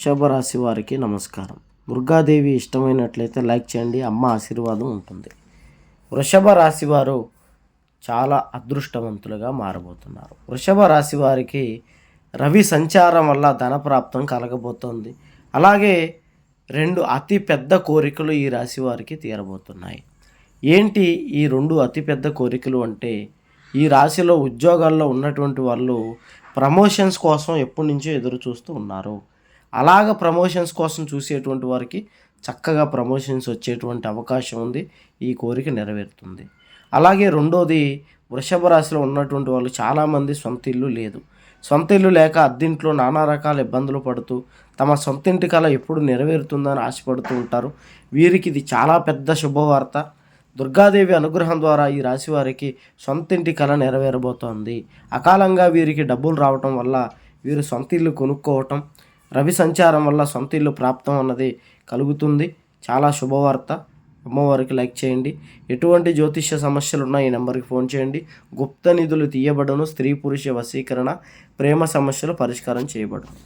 వృషభ రాశి వారికి నమస్కారం. దుర్గాదేవి ఇష్టమైనట్లయితే లైక్ చేయండి, అమ్మ ఆశీర్వాదం ఉంటుంది. వృషభ రాశి వారు చాలా అదృష్టవంతులుగా మారబోతున్నారు. వృషభ రాశి వారికి రవి సంచారం వల్ల ధనప్రాప్తం కలగబోతోంది. అలాగే రెండు అతి పెద్ద కోరికలు ఈ రాశి వారికి తీరబోతున్నాయి. ఏంటి ఈ రెండు అతిపెద్ద కోరికలు అంటే, ఈ రాశిలో ఉద్యోగాల్లో ఉన్నటువంటి వాళ్ళు ప్రమోషన్స్ కోసం ఎప్పటి నుంచో ఎదురు చూస్తూ ఉన్నారు. అలాగ ప్రమోషన్స్ కోసం చూసేటువంటి వారికి చక్కగా ప్రమోషన్స్ వచ్చేటువంటి అవకాశం ఉంది. ఈ కోరిక నెరవేరుతుంది. అలాగే రెండోది, వృషభ రాశిలో ఉన్నటువంటి వాళ్ళు చాలామంది సొంత ఇల్లు లేదు. సొంత ఇల్లు లేక అద్దింట్లో నానా రకాల ఇబ్బందులు పడుతూ తమ సొంత ఇంటి కల ఎప్పుడు నెరవేరుతుందని ఆశపడుతూ ఉంటారు. వీరికి ఇది చాలా పెద్ద శుభవార్త. దుర్గాదేవి అనుగ్రహం ద్వారా ఈ రాశి వారికి సొంత ఇంటి కల నెరవేరబోతోంది. అకాలంగా వీరికి డబ్బులు రావటం వల్ల వీరు సొంత ఇల్లు కొనుక్కోవటం, రవి సంచారం వల్ల సొంత ఇల్లు ప్రాప్తం అన్నది కలుగుతుంది. చాలా శుభవార్త. అమ్మవారికి లైక్ చేయండి. ఎటువంటి జ్యోతిష్య సమస్యలు ఉన్నా ఈ నెంబర్కి ఫోన్ చేయండి. గుప్త నిధులు తీయబడను. స్త్రీ పురుష వశీకరణ, ప్రేమ సమస్యలు పరిష్కారం చేయబడను.